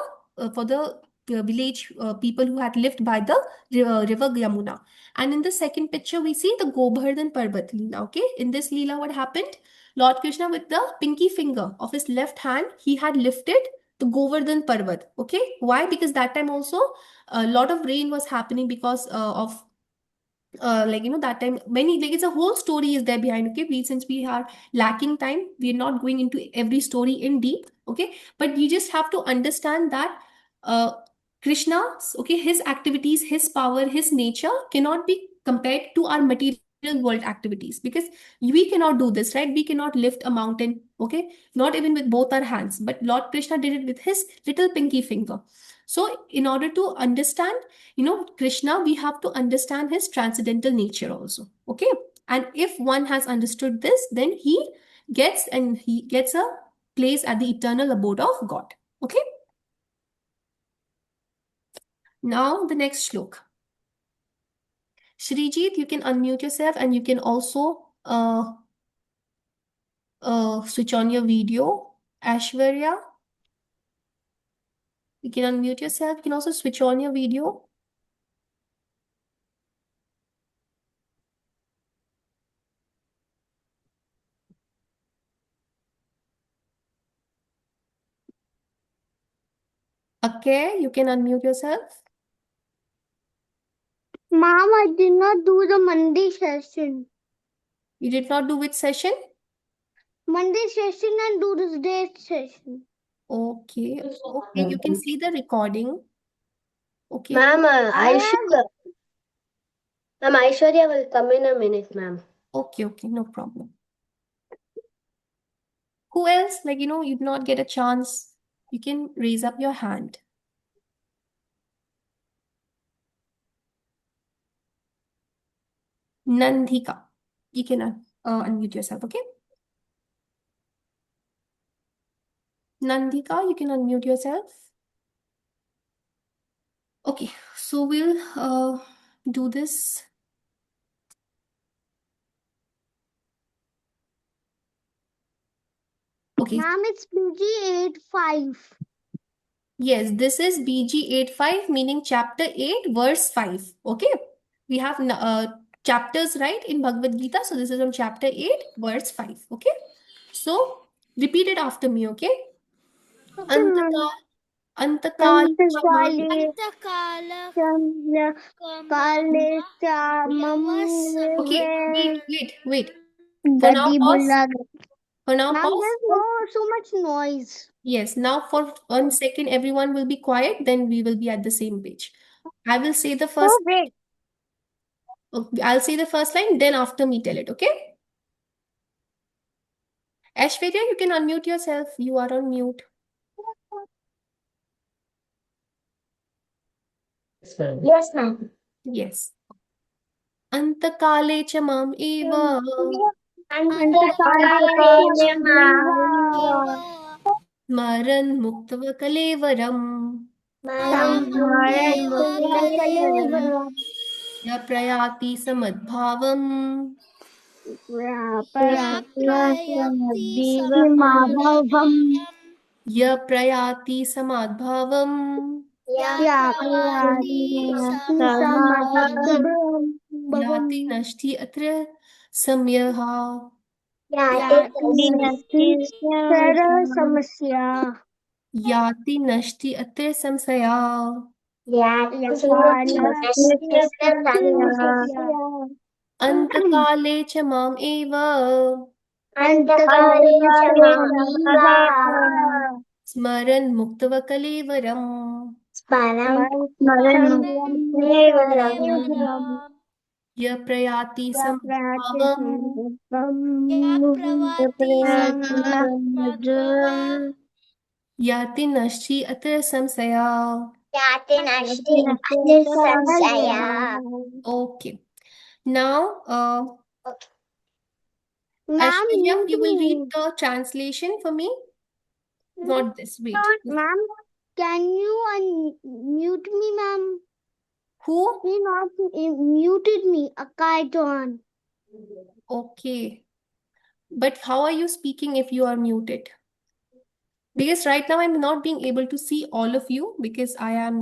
for the village people who had lived by the river Yamuna. And in the second picture, we see the Govardhan Parvat Leela. Okay, in this Leela, what happened? Lord Krishna, with the pinky finger of his left hand, he had lifted the Govardhan Parvat. Okay, why? Because that time also a lot of rain was happening because of that time many, like, it's a whole story is there behind. Okay, since we are lacking time, we're not going into every story in deep. Okay, but you just have to understand that uh Krishna, okay, his activities, his power, his nature cannot be compared to our material world activities, because we cannot do this, right? We cannot lift a mountain, okay, not even with both our hands, but Lord Krishna did it with his little pinky finger. So in order to understand Krishna, we have to understand his transcendental nature also. Okay, and if one has understood this, then he gets a place at the eternal abode of God. Okay, now the next shlok. Shrijit, you can unmute yourself, and you can also switch on your video. Ashwarya, you can unmute yourself. You can also switch on your video. Okay, you can unmute yourself. Mom, I did not do the Monday session. You did not do which session? Monday session and do this day session. Okay, okay, you can see the recording. Okay. Ma'am, Aishwarya will come in a minute, ma'am. Okay, no problem. Who else? Like, you did not get a chance. You can raise up your hand. Nandhika. You can unmute yourself, okay? Nandhika, you can unmute yourself. Okay, so we'll do this. Okay. Ma'am, it's BG85. Yes, this is BG85, meaning chapter 8, verse 5. Okay. We have chapters, right, in Bhagavad Gita. So this is from chapter 8, verse 5. Okay. So repeat it after me, okay? Antakal, Antakal, Okay, wait. For now, pause. For now, Ma'am, pause. there's so much noise. Yes, now for 1 second, everyone will be quiet, then we will be at the same page. I will say the first. wait. Okay, I'll say the first line, then after me tell it, okay? Aishwarya, you can unmute yourself. You are on mute. Yes, ma'am. Yes. Antakale cha mam eva maran muktava kalevaram ya prayati samadbhavam ya prayati samadbhavam याति नष्टि अत्र सम्यः समस्या याति नष्टि अत्र संशया अन्तकाले च माम् एव स्मरन् मुक्त्वा कलेवरम् य प्रयाति समभावम् याति नष्टि अत्र संशया Okay. Now, Aishwarya, you will read the translation for me. Not this. Wait. Ma'am, can you unmute me, ma'am? Who? He not muted me. A kite on. Okay. But how are you speaking if you are muted? Because right now I'm not being able to see all of you because I am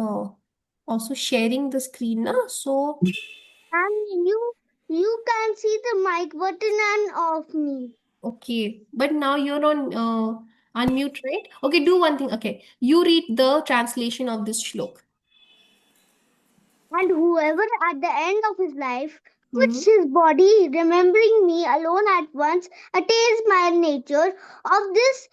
also sharing the screen now. So, And you can see the mic button and off me. okay. But now you're on unmute, right? Okay, do one thing. Okay. You read the translation of this shlok. And whoever at the end of his life quits his body, remembering me alone at once, attains my nature. Of this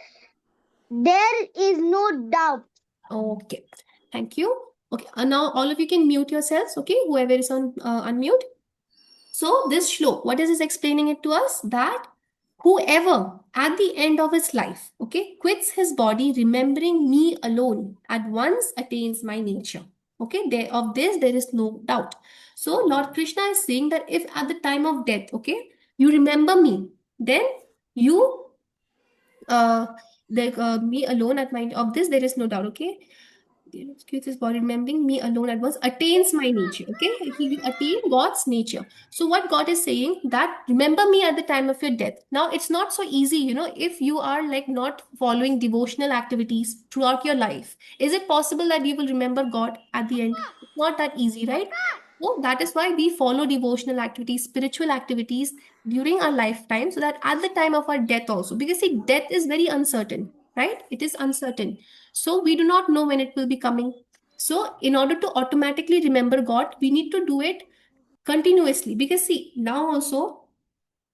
there is no doubt. Okay. Thank you. Okay. Now all of you can mute yourselves. Okay. Whoever is on unmute. So this shlok, what is this explaining it to us? That whoever at the end of his life, okay, quits his body, remembering me alone, at once attains my nature. Okay, of this there is no doubt. So Lord Krishna is saying that if at the time of death, okay, you remember me, then you me alone at my of this there is no doubt. Okay, excuse his body, remembering me alone at once attains my nature. Okay, he will attain God's nature. So what God is saying, that remember me at the time of your death. Now it's not so easy, if you are like not following devotional activities throughout your life, is it possible that you will remember God at the end? It's not that easy, right? So that is why we follow devotional activities, spiritual activities during our lifetime, so that at the time of our death also, because see, death is very uncertain, right? It is uncertain. So we do not know when it will be coming. So in order to automatically remember God, we need to do it continuously. Because see, now also,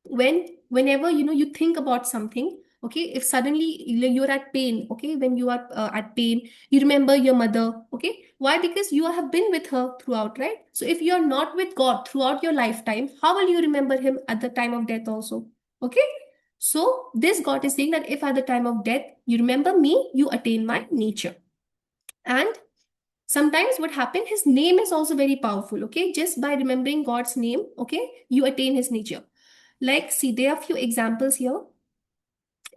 whenever you think about something, okay, if suddenly you're at pain, okay, when you are at pain, you remember your mother, okay, why? Because you have been with her throughout, right? So if you are not with God throughout your lifetime, how will you remember him at the time of death also? Okay, so this God is saying that if at the time of death you remember me, you attain my nature. And sometimes what happened, his name is also very powerful. Okay, just by remembering God's name, okay, you attain his nature. Like, see, there are a few examples here.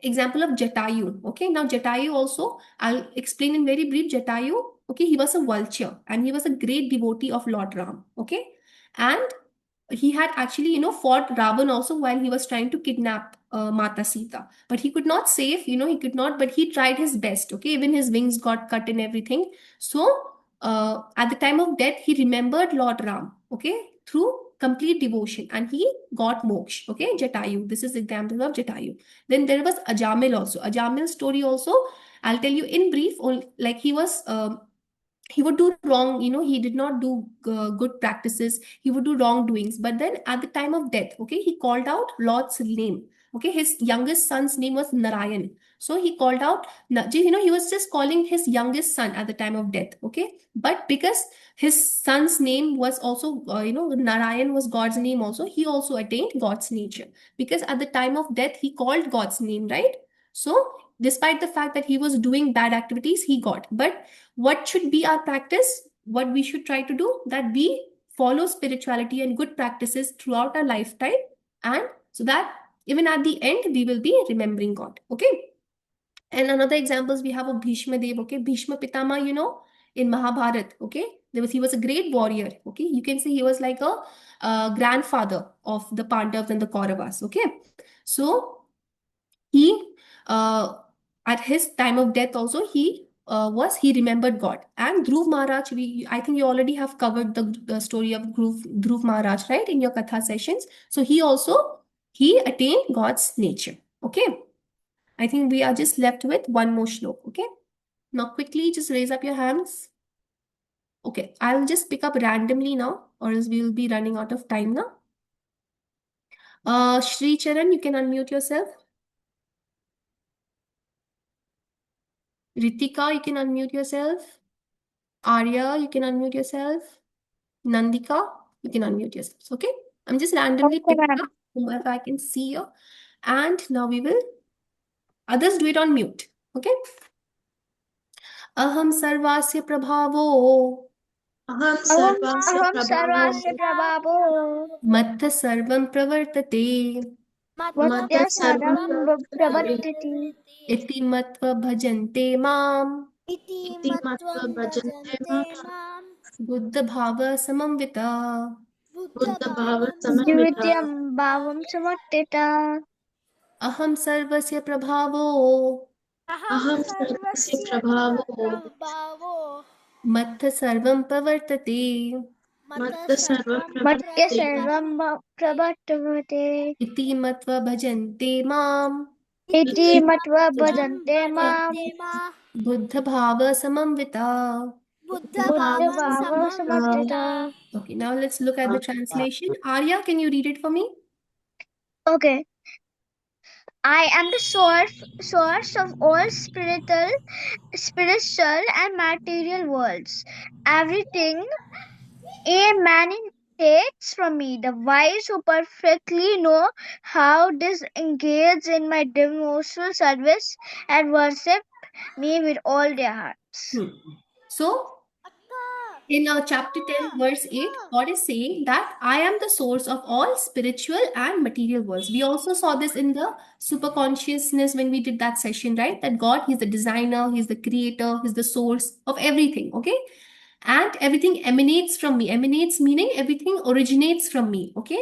Example of Jatayu. Okay, now Jatayu also, I'll explain in very brief. Jatayu, okay, he was a vulture and he was a great devotee of Lord Ram. Okay, and he had actually, fought Ravan also while he was trying to kidnap Mata Sita. But he could not save, he could not, but he tried his best. Okay, even his wings got cut and everything. So at the time of death, he remembered Lord Ram, okay, through complete devotion, and he got moksha. Okay, Jatayu. This is example of Jatayu. Then there was Ajamil also. Ajamil's story also, I'll tell you in brief. Like he would do wrong, he did not do good practices, he would do wrongdoings, but then at the time of death, okay, he called out Lord's name. Okay, his youngest son's name was Narayan, so he called out, he was just calling his youngest son at the time of death. Okay, but because his son's name was also Narayan was God's name also, he also attained God's nature, because at the time of death he called God's name, right? So despite the fact that he was doing bad activities, he got. But what should be our practice? What we should try to do, that we follow spirituality and good practices throughout our lifetime, and so that even at the end we will be remembering God. Okay, and another examples we have of Bhishma Dev. Okay, Bhishma Pitama, in Mahabharat. Okay, he was a great warrior. Okay, you can say he was like a grandfather of the Pandavas and the Kauravas. Okay, so he uh, at his time of death also, he was he remembered God. And Dhruv Maharaj, I think you already have covered the story of Dhruv Maharaj, right, in your Katha sessions. So he attained God's nature. Okay. I think we are just left with one more shlok. Okay. Now quickly just raise up your hands. Okay. I'll just pick up randomly now, or else we will be running out of time now. Shri Charan, you can unmute yourself. Ritika, you can unmute yourself. Arya, you can unmute yourself. Nandika, you can unmute yourselves. Okay. I'm just randomly Okay, picking ma'am. up whoever I can see you. And now we will, others do it on mute. Okay. Aham sarvasya prabhavo Aham Aham sarvasya aham prabhavo sarvasya prabhavo mattha sarvam pravartate vatya Matya saram sarvam pravartiti iti matva bhajante mam iti matva bhajante mam buddha bhava samamvita. buddha bhava samavita. divityam bhavam samattita Aham sarvasya prabhavo Aham sarvasya prabhavo mattha sarvam pravartate matya sarvam vatya pravartate sarvam pravartavate iti matva bhajante mam iti iti matva bhajante mam buddha bhava samamvita. buddha bhava samattita. Okay, now let's look at the translation. Arya, can you read it for me? Okay. I am the source of all spiritual and material worlds. Everything emanates from me. The wise who perfectly know how disengage in my devotional service and worship me with all their hearts. So, in chapter 10, verse 8, God is saying that I am the source of all spiritual and material worlds. We also saw this in the super consciousness when we did that session, right? That God, He's the designer, He's the creator, He's the source of everything, okay? And everything emanates from me. Emanates meaning everything originates from me, okay?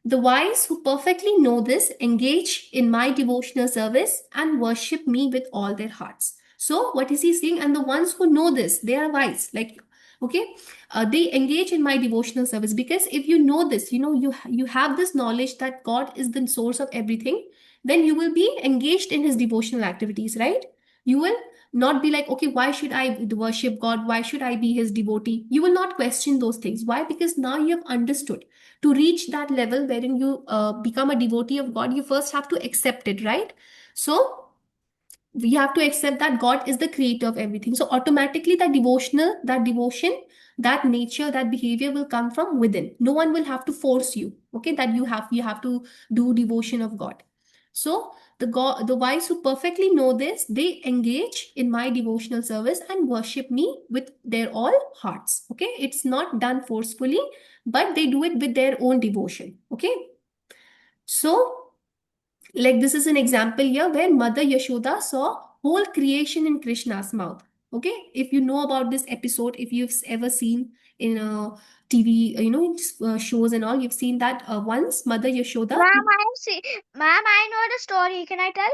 The wise who perfectly know this engage in my devotional service and worship me with all their hearts. So, what is he saying? And the ones who know this, they are wise. Like, okay, they engage in my devotional service, because if you know this, you have this knowledge that God is the source of everything, then you will be engaged in His devotional activities, right? You will not be like, okay, why should I worship God? Why should I be His devotee? You will not question those things. Why? Because now you have understood. To reach that level wherein you become a devotee of God, you first have to accept it, right? So we have to accept that God is the creator of everything. So automatically that devotion, that nature, that behavior will come from within. No one will have to force you, okay, that you have to do devotion of God. So the wise who perfectly know this, they engage in my devotional service and worship me with their all hearts. Okay, it's not done forcefully, but they do it with their own devotion. Okay, so like this is an example here where Mother Yashoda saw whole creation in Krishna's mouth. Okay, if you know about this episode, if you've ever seen in a TV, shows and all, you've seen that once Mother Yashoda, Ma'am, I know the story. Can I tell?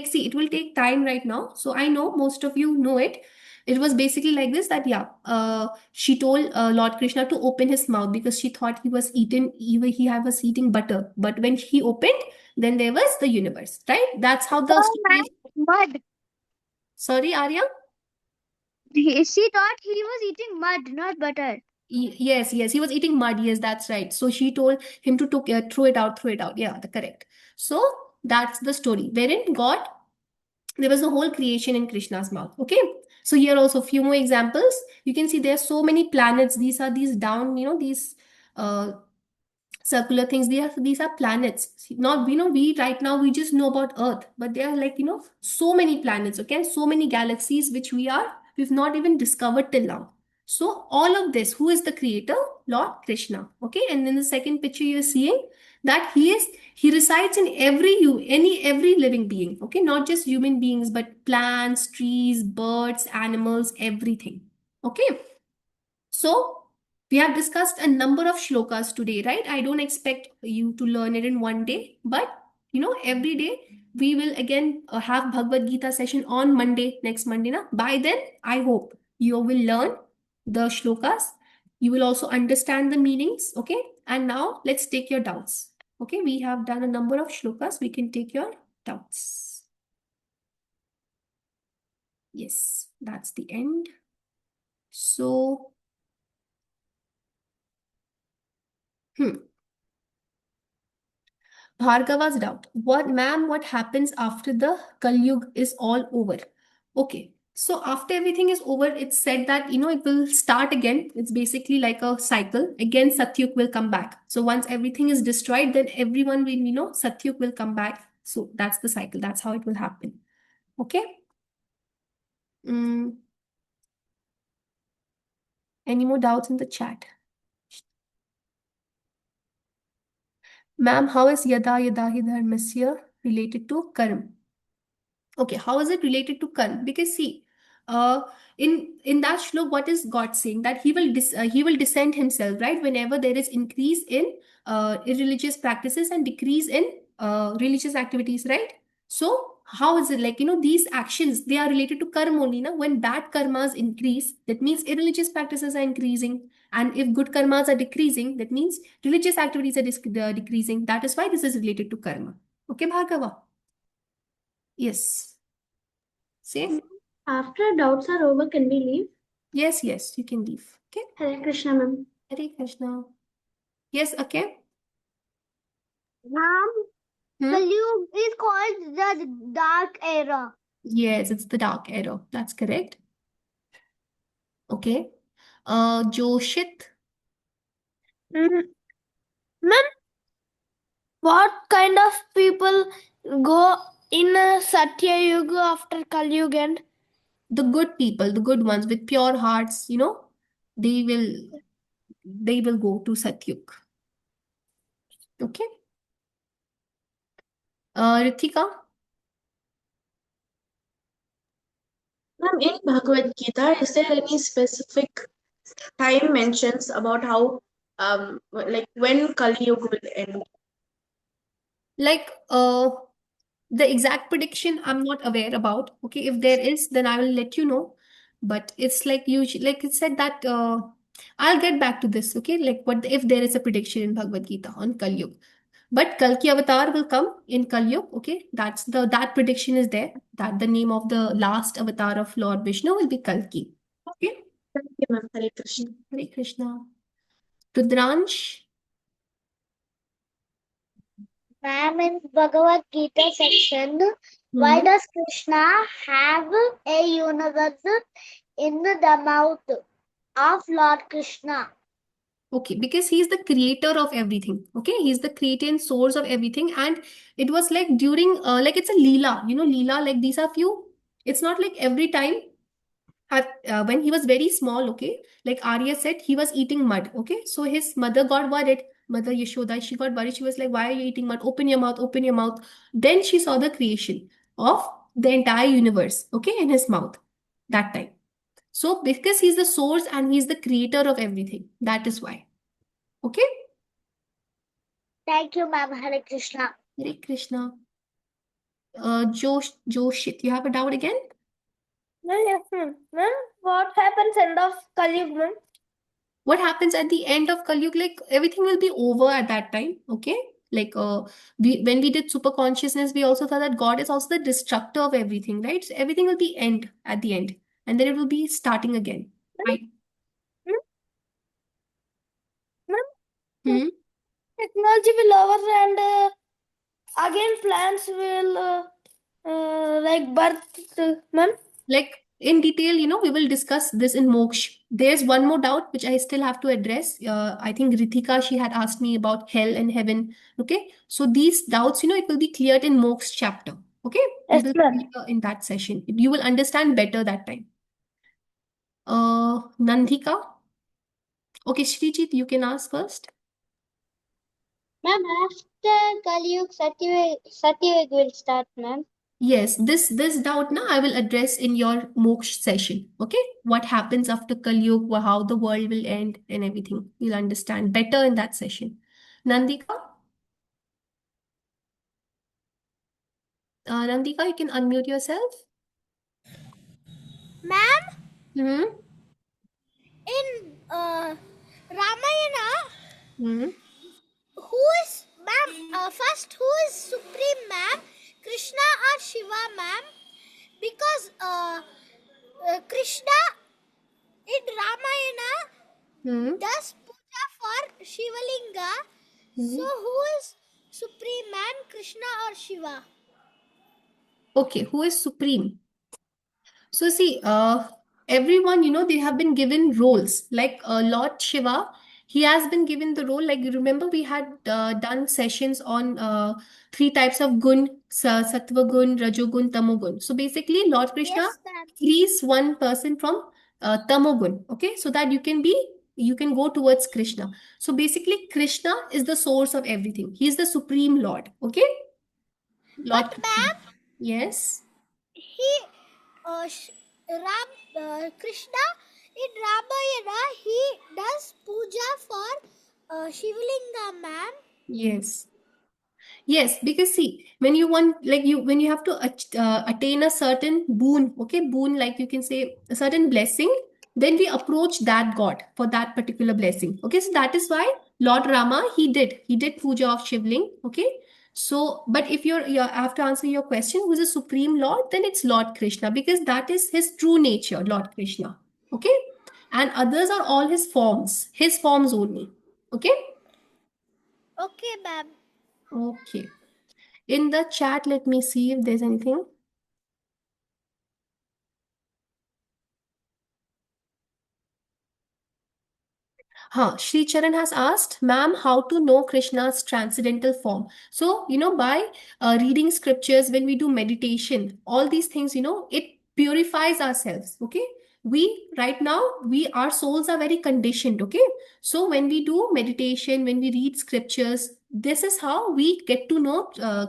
see, it will take time right now. So I know most of you know it. It was basically like this, that she told Lord Krishna to open his mouth because she thought he was eating butter. But when he opened, then there was the universe, right? That's how the Oh, story is. ma'am, mud. Sorry, Arya. She thought he was eating mud, not butter. Yes, he was eating mud. Yes, that's right. So she told him to throw it out, throw it out. Yeah, the correct. So that's the story wherein God, there was a whole creation in Krishna's mouth. Okay, so here also few more examples. You can see there are so many planets. These are these down, these uh, circular things. These are planets. Not, we right now we just know about Earth, but there are like, so many planets. Okay, so many galaxies which we've not even discovered till now. So all of this, who is the creator? Lord Krishna. Okay, and in the second picture you're seeing that he resides in every living being. Okay, not just human beings, but plants, trees, birds, animals, everything. Okay, so we have discussed a number of shlokas today, right? I don't expect you to learn it in one day, but every day we will again have Bhagavad Gita session on Monday, next Monday. Na? By then, I hope you will learn the shlokas. You will also understand the meanings. Okay. And now let's take your doubts. Okay. We have done a number of shlokas. We can take your doubts. Yes, that's the end. So, Bhargava's doubt. What, ma'am, what happens after the Kali Yuga is all over? Okay. So after everything is over, it's said that, it will start again. It's basically like a cycle. Again, Satyug will come back. So once everything is destroyed, then everyone will, Satyug will come back. So that's the cycle. That's how it will happen. Okay. Mm. Any more doubts in the chat? Ma'am, how is Yada Yadahi Dharmasya related to Karma? Okay, how is it related to Karma? Because see, uh, in that shlok, what is God saying? That he will descend himself, right? Whenever there is increase in irreligious practices and decrease in religious activities, right? So how is it like, these actions, they are related to karma only. Na? When bad karmas increase, that means irreligious practices are increasing. And if good karmas are decreasing, that means religious activities are decreasing. That is why this is related to karma. Okay, Bhargava? Yes. Safe? After doubts are over, can we leave? Yes, yes, you can leave. Okay. Hare Krishna, ma'am. Hare Krishna. Yes, okay. Ma'am, Hmm? Kali is called the dark era. Yes, it's the dark era. That's correct. Okay. Joshit. Ma'am, what kind of people go in Satya Yuga after Kali Yuga end? The good people, the good ones with pure hearts, they will go to Satyuk. Okay. Ritika. Ma'am, in Bhagavad Gita, is there any specific time mentions about how, like when Kali Yuga will end? Like, the exact prediction I'm not aware about. Okay, if there is, then I will let you know. But it's like usually, like it said that I'll get back to this. Okay, like what if there is a prediction in Bhagavad Gita on Kali Yuga? But Kalki Avatar will come in Kali Yuga. Okay, that prediction is there. That the name of the last avatar of Lord Vishnu will be Kalki. Okay, Thank you, ma'am. Hare Krishna. Hare Krishna. Rudransh. Ma'am, in Bhagavad Gita section, why Hmm. does Krishna have a universe in the mouth of Lord Krishna? Okay, because he's the creator of everything. Okay, he's the creator and source of everything. And it was like during, like it's a Leela, Leela, like these are few. It's not like every time when he was very small, okay, like Arya said, he was eating mud. Okay, so his mother got worried. Mother Yashoda, she got worried. She was like, why are you eating mud? Open your mouth, open your mouth. Then she saw the creation of the entire universe, okay, in his mouth that time. So because he's the source and he's the creator of everything, that is why. Okay. Thank you, ma'am. Hare Krishna. Hare Krishna. Joshit, you have a doubt again? No, yes, ma'am. Ma'am, what happens end of Kali Yuga, ma'am? What happens at the end of Kali Yuga? Like everything will be over at that time. Okay. Like when we did super consciousness, we also thought that God is also the destructor of everything, right? So everything will be end at the end, and then it will be starting again. Right? Ma'am, Hmm? technology will over and again plants will like birth, ma'am. Like in detail, we will discuss this in Moksh. There's one more doubt which I still have to address. I think Ritika, she had asked me about hell and heaven. Okay, so these doubts, it will be cleared in Moksh chapter. Okay, we Yes, will ma'am. clear in that session. You will understand better that time. Nandika. Okay, Shrijit, you can ask first. Ma'am, after Kali Yuga, Satya Yuga will start, ma'am. Yes, this doubt now I will address in your Moksh session. Okay, what happens after Kali Yuga, how the world will end, and everything. You'll understand better in that session. Nandika. Nandika, you can unmute yourself. Ma'am, Hmm. in Ramayana, Hmm. who is, ma'am, first, who is supreme, ma'am? Krishna or Shiva, ma'am? Because Krishna in Ramayana Hmm. does puja for Shivalinga. So who is supreme, man? Krishna or Shiva? Okay, who is supreme? So see, everyone, they have been given roles. Like Lord Shiva, he has been given the role. Like you remember, we had done sessions on three types of gun: sattva gun, rajogun, tamogun. So basically, Lord Krishna Yes, ma'am. frees one person from tamogun. Okay, so that you can go towards Krishna. So basically, Krishna is the source of everything. He is the supreme Lord. Okay, Lord But Krishna. ma'am, Yes. he Krishna in Ramayana he does puja for Shivalinga, ma'am. Yes. Yes, because see, when you want, like when you have to attain a certain boon, okay, boon, like you can say a certain blessing, then we approach that God for that particular blessing. Okay, so that is why Lord Rama, he did puja of Shivling. Okay, so but if you have to answer your question, who's the supreme Lord, then it's Lord Krishna because that is his true nature, Lord Krishna. Okay, and others are all his forms only. Okay. Okay, ma'am. Okay. In the chat, let me see if there's anything. Shri Charan has asked, ma'am, how to know Krishna's transcendental form. So, by reading scriptures, when we do meditation, all these things, it purifies ourselves. Okay. Right now, our souls are very conditioned. Okay. So, when we do meditation, when we read scriptures, this is how we get to know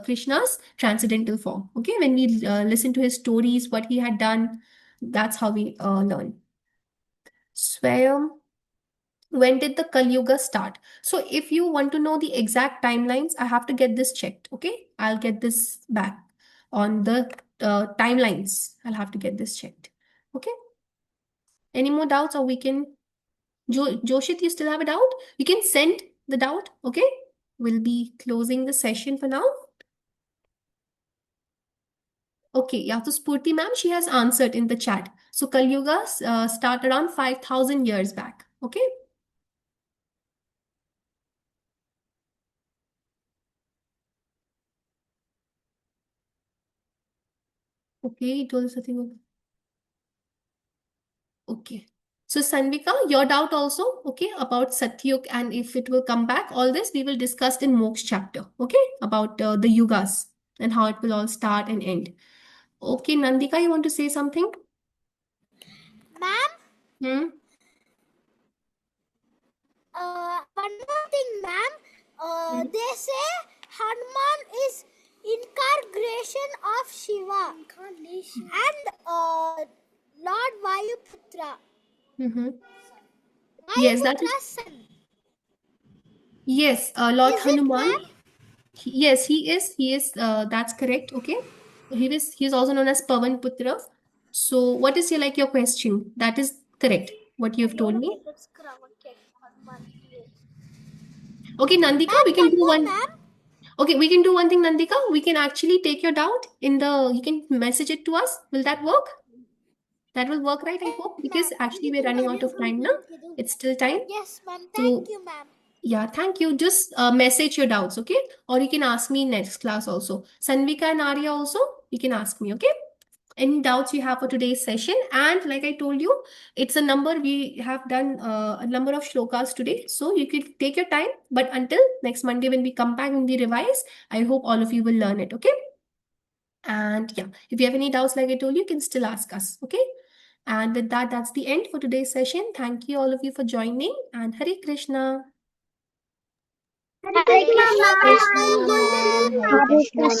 Krishna's transcendental form. Okay. When we listen to his stories, what he had done, that's how we learn. Swayam, when did the Kali Yuga start? So if you want to know the exact timelines, I have to get this checked. Okay, I'll get this back on the timelines. I'll have to get this checked. Okay. Any more doubts, or we can Joshit, you still have a doubt? You can send the doubt. Okay, we'll be closing the session for now. Okay, yeah, so Spurti ma'am, she has answered in the chat. So Kali Yuga start around 5,000 years back. Okay. Okay, it was something. Okay. So Sanvika, your doubt also, okay, about Satyug and if it will come back, all this we will discuss in Moksha chapter, okay, about the yugas and how it will all start and end. Okay, Nandika, you want to say something? Ma'am, Hmm? one more thing, ma'am. They say Hanuman is incarnation of Shiva and Lord Vayuputra. Mm-hmm. Yes, that is. Vayuputra's son. Yes, Lord Is it, Hanuman. ma'am? Yes, he is. He is. That's correct. Okay. He is also known as Pavan Putra. So, what is your question? That is correct. What you have told me. Okay, Nandika, Ma'am, we can one do more, one. ma'am. Okay, we can do one thing, Nandika. We can actually take your doubt you can message it to us. Will that work? That will work, right? I hope, because actually we're running out of time now. It's still time. Yes, ma'am. So, Thank you, ma'am. yeah, thank you. Just message your doubts, okay? Or you can ask me next class also. Sanvika and Arya also, you can ask me, okay? Any doubts you have for today's session. And like I told you, it's a number. We have done a number of shlokas today. So you could take your time. But until next Monday, when we come back and we revise, I hope all of you will learn it. Okay. And yeah, if you have any doubts, like I told you, you can still ask us. Okay. And with that, that's the end for today's session. Thank you all of you for joining. And Hare Krishna. Hare Krishna, Krishna, ma'am. ma'am. Hare Hare Krishna, Krishna. ma'am.